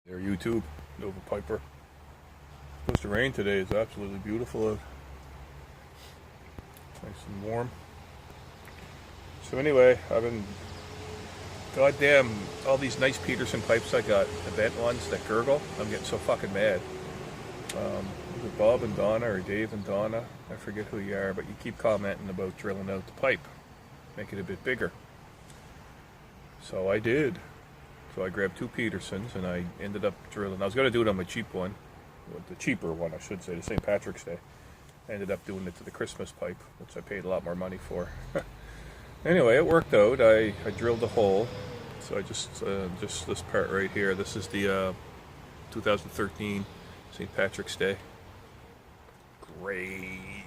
There, YouTube, Nova Piper. Supposed to rain today. It's absolutely beautiful out. Nice and warm. So anyway, I've been, goddamn, all these nice Peterson pipes I got, the bent ones that gurgle, I'm getting so fucking mad. Is it Bob and Donna or Dave and Donna? I forget who you are, but you keep commenting about drilling out the pipe, make it a bit bigger. So I did. So I grabbed two Petersons and I ended up drilling. I was going to do it on my cheap one, the cheaper one I should say, the St. Patrick's Day. I ended up doing it to the Christmas pipe, which I paid a lot more money for. Anyway, it worked out. I drilled a hole. So I just this part right here. This is the 2013 St. Patrick's Day. Rain.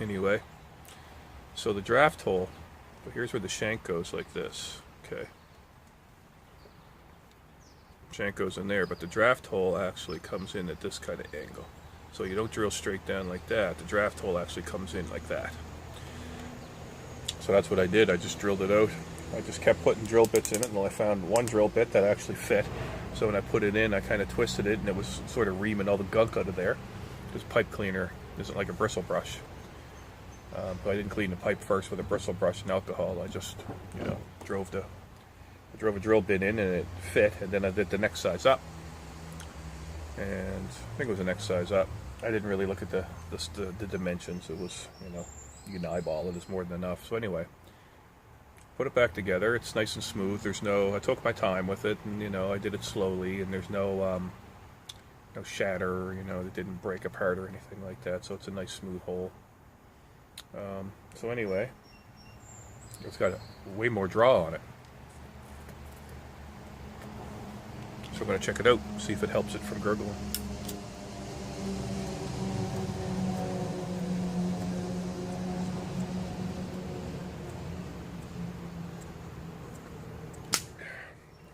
Anyway, so the draft hole. But here's where the shank goes, like this. Okay. Shank goes in there, but the draft hole actually comes in at this kind of angle. So you don't drill straight down like that. The draft hole actually comes in like that. So that's what I did. I just drilled it out. I just kept putting drill bits in it until I found one drill bit that actually fit. So when I put it in, I kind of twisted it, and it was sort of reaming all the gunk out of there. This pipe cleaner isn't like a bristle brush. But I didn't clean the pipe first with a bristle brush and alcohol. I just, drove a drill bit in and it fit, and then I did the next size up. And I think it was the next size up. I didn't really look at the dimensions. It was, you can eyeball it. It's more than enough. So anyway, put it back together. It's nice and smooth. I took my time with it, and I did it slowly, and there's no shatter, it didn't break apart or anything like that. So it's a nice smooth hole. So anyway, it's got way more draw on it. So I'm going to check it out, see if it helps it from gurgling.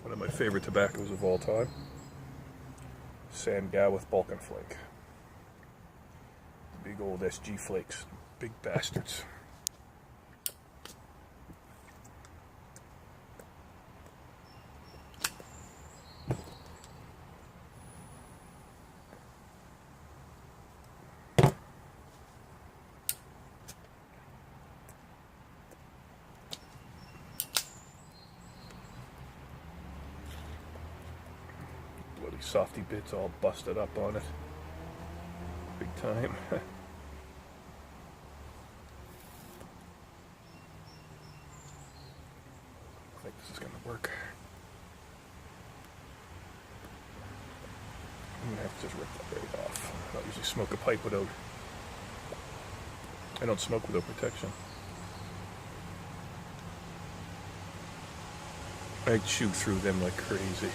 One of my favorite tobaccos of all time. Sam with Balkan Flake. The big old SG flakes. Big bastards. Bloody softy bits all busted up on it. Big time. I think this is going to work. I'm going to have to just rip that right off. I don't usually smoke a pipe without... I don't smoke without protection. I chew through them like crazy.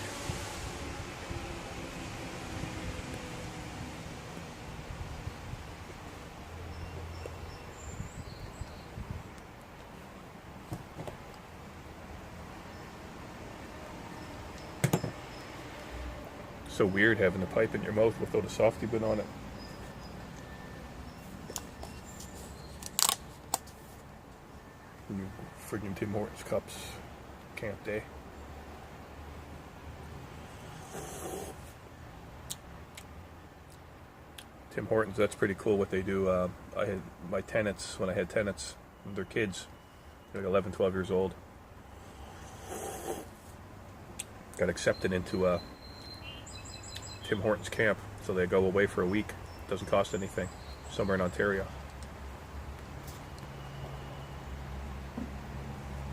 So weird having the pipe in your mouth without a softy bit on it. Friggin' Tim Hortons cups, can't they? Tim Hortons, that's pretty cool what they do. I had my tenants, when I had tenants, they're kids, they're like 11, 12 years old. Got accepted into Tim Hortons camp, so they go away for a week. Doesn't cost anything. Somewhere in Ontario.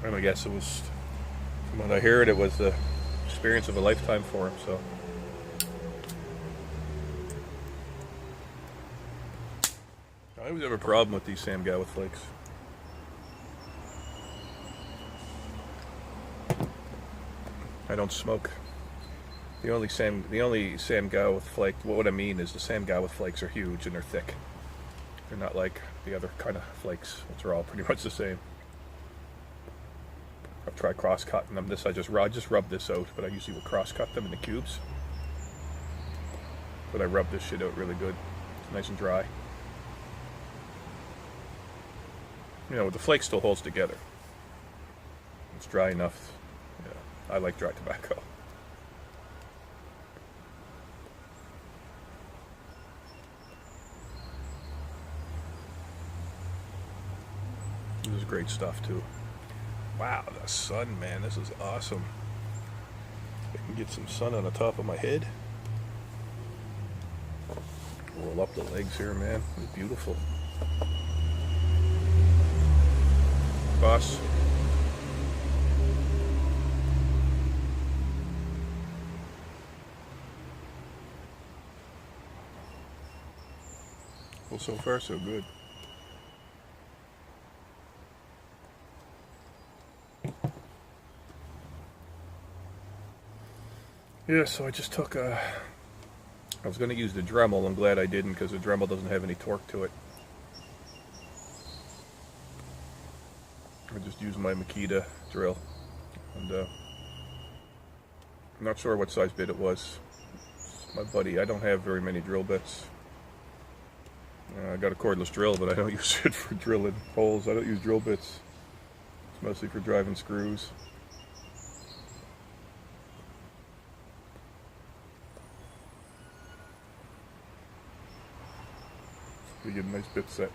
And I guess it was, from what I heard, it was the experience of a lifetime for him. So I always have a problem with these Sam Gawith flakes. I don't smoke. The only Sam Gawith flake, what I mean is the Sam Gawith flakes are huge and they're thick. They're not like the other kind of flakes, which are all pretty much the same. I've tried cross-cutting them. I just rubbed this out, but I usually will cross-cut them in the cubes. But I rub this shit out really good. It's nice and dry. The flake still holds together. It's dry enough. I like dry tobacco. This is great stuff too. Wow, the sun, man, this is awesome. I can get some sun on the top of my head. Roll up the legs here, man. It's beautiful. Boss. Well, so far so good. Yeah, so I just took I was going to use the Dremel. I'm glad I didn't, because the Dremel doesn't have any torque to it. I just used my Makita drill, and I'm not sure what size bit it was. My buddy, I don't have very many drill bits. I got a cordless drill, but I don't use it for drilling holes. I don't use drill bits. It's mostly for driving screws. You get a nice bit set.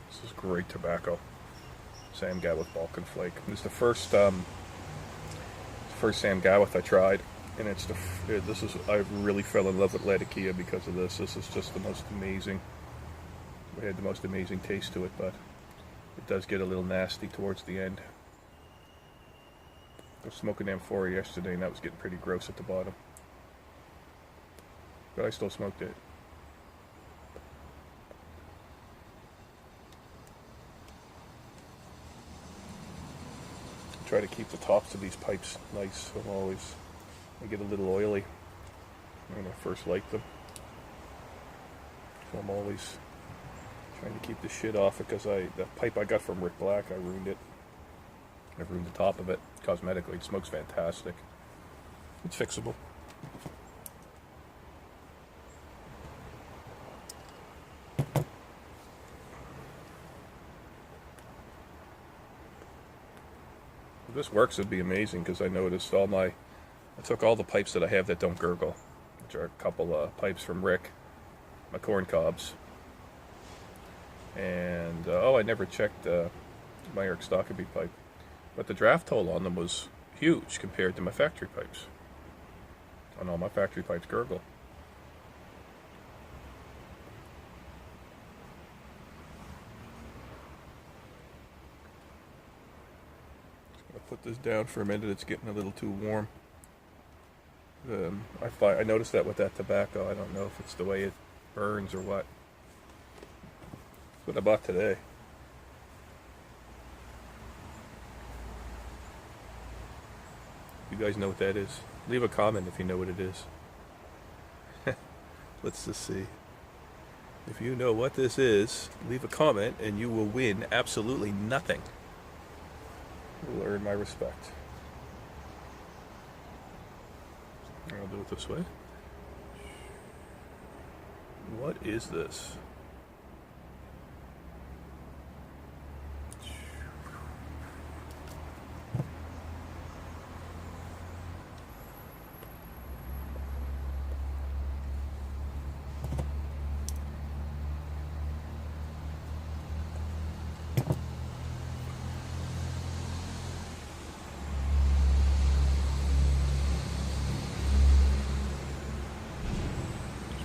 This is great tobacco. Sam Gawith Balkan Flake. This is the first Sam Gawith I tried, and it's I really fell in love with Latakia because of this. This is just the most amazing. We had the most amazing taste to it, but it does get a little nasty towards the end. I was smoking Amphora yesterday, and that was getting pretty gross at the bottom, but I still smoked it. Try to keep the tops of these pipes nice. They get a little oily when I first light them. So I'm always trying to keep the shit off it, because the pipe I got from Rick Black, I ruined it. I ruined the top of it cosmetically. It smokes fantastic. It's fixable. If this works, it'd be amazing, because I noticed I took all the pipes that I have that don't gurgle, which are a couple of pipes from Rick, my corn cobs, and I never checked my Eric Stockaby pipe, but the draft hole on them was huge compared to my factory pipes. And all my factory pipes gurgle. Put this down for a minute. It's getting a little too warm. I noticed that with that tobacco. I don't know if it's the way it burns or what. That's what I bought today. You guys know what that is? Leave a comment if you know what it is. Let's just see. If you know what this is, leave a comment and you will win absolutely nothing. Will earn my respect. I'll do it this way. What is this?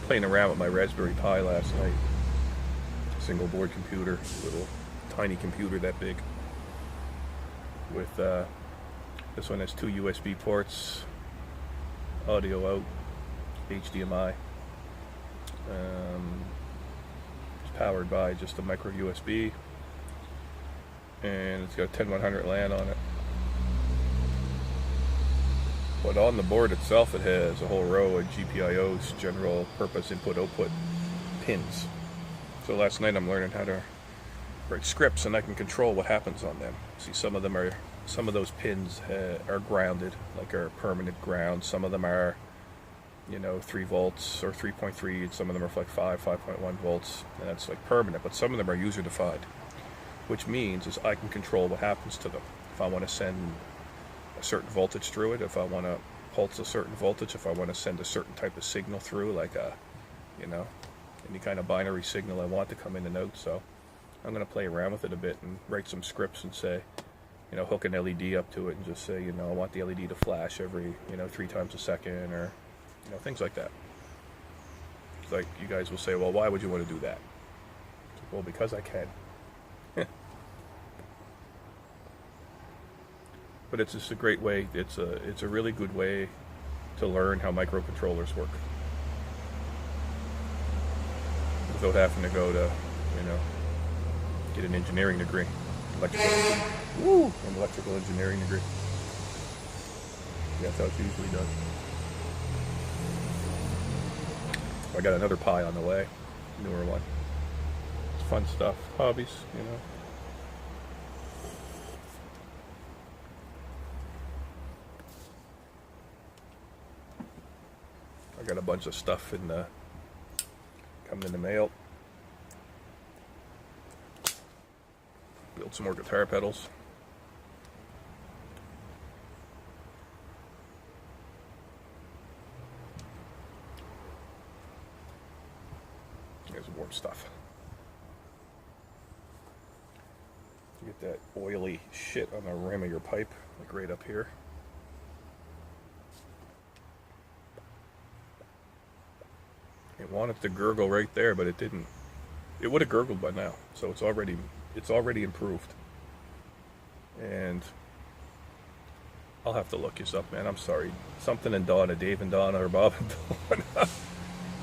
Playing around with my Raspberry Pi last night. Single board computer, little tiny computer that big. With this one has 2 USB ports, audio out, HDMI. It's powered by just a micro USB, and it's got a 10100 LAN on it. But on the board itself, it has a whole row of GPIOs, general purpose input-output pins. So last night I'm learning how to write scripts, and I can control what happens on them. See, some of those pins are grounded, like are permanent ground. Some of them are, 3 volts or 3.3. Some of them are like 5.1 volts, and that's like permanent. But some of them are user-defined, which means is I can control what happens to them. If I want to send a certain voltage through it, if I want to pulse a certain voltage, if I want to send a certain type of signal through, like any kind of binary signal I want to come in and out. So I'm going to play around with it a bit and write some scripts and say, you know, hook an LED up to it and just say, you know, I want the LED to flash every, you know, 3 times a second, or, you know, things like that. It's like, you guys will say, well, why would you want to do that? Well, because I can. But it's just a great way. It's a really good way to learn how microcontrollers work without having to go to, you know, get an engineering degree, an electrical engineering degree. That's how it's usually done. I got another Pi on the way, newer one. It's fun stuff, hobbies, you know. I got a bunch of stuff coming in the mail. Build some more guitar pedals. There's warm stuff. You get that oily shit on the rim of your pipe, like right up here. It wanted to gurgle right there, but it didn't. It would have gurgled by now, so it's already improved. And I'll have to look this up, man. I'm sorry. Something in Donna, Dave and Donna, or Bob and Donna.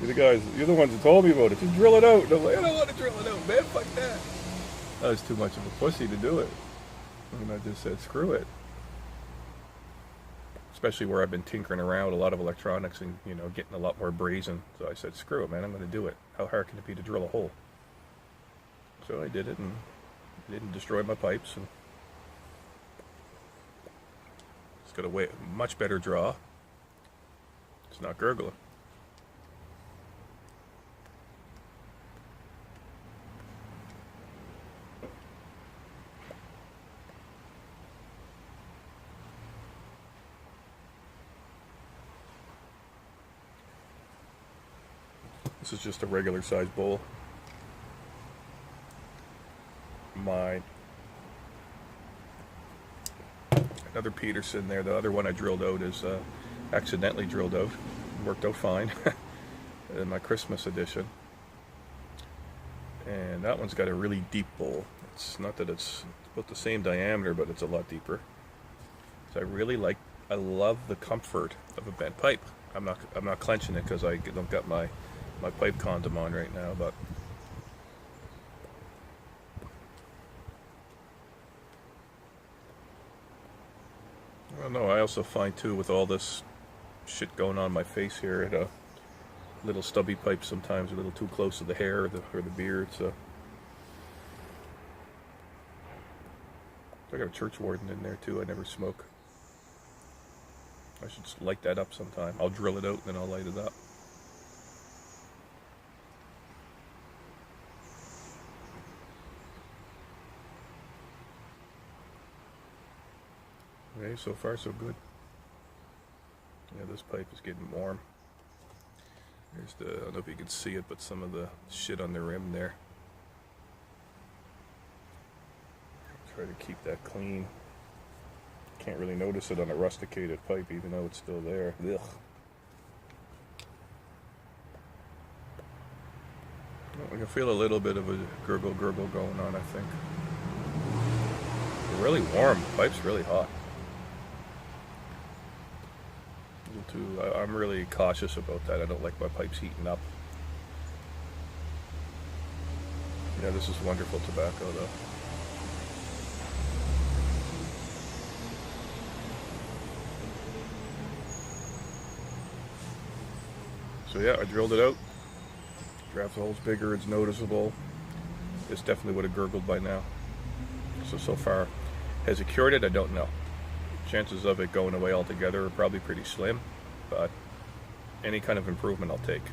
You're the ones who told me about it. Just drill it out. And I'm like, I don't want to drill it out, man. Fuck that. I was too much of a pussy to do it. And I just said, screw it. Especially where I've been tinkering around a lot of electronics and, you know, getting a lot more brazen. So I said, screw it, man, I'm going to do it. How hard can it be to drill a hole? So I did it, and it didn't destroy my pipes. And it's got a much better draw. It's not gurgling. This is just a regular sized bowl. Another Peterson there. The other one I drilled out is accidentally drilled out. Worked out fine. In my Christmas edition. And that one's got a really deep bowl. It's not that it's about the same diameter, but it's a lot deeper. So I love the comfort of a bent pipe. I'm not clenching it because I don't got my pipe condom on right now, but I don't know. I also find too, with all this shit going on my face here, at a little stubby pipe sometimes a little too close to the hair or the beard. So I got a church warden in there too. I never smoke. I should just light that up sometime. I'll drill it out and then I'll light it up. Okay, so far so good. Yeah, this pipe is getting warm. There's I don't know if you can see it, but some of the shit on the rim there. Try to keep that clean. Can't really notice it on a rusticated pipe, even though it's still there. Ugh. I can feel a little bit of a gurgle going on, I think. It's really warm. The pipe's really hot. I'm really cautious about that. I don't like my pipes heating up. Yeah, this is wonderful tobacco though. So yeah, I drilled it out. Draft hole's bigger, it's noticeable. This definitely would have gurgled by now. So far. Has it cured it? I don't know. Chances of it going away altogether are probably pretty slim, but any kind of improvement I'll take.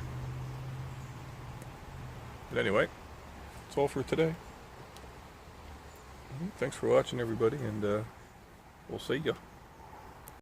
But anyway, that's all for today. Thanks for watching, everybody, and we'll see ya.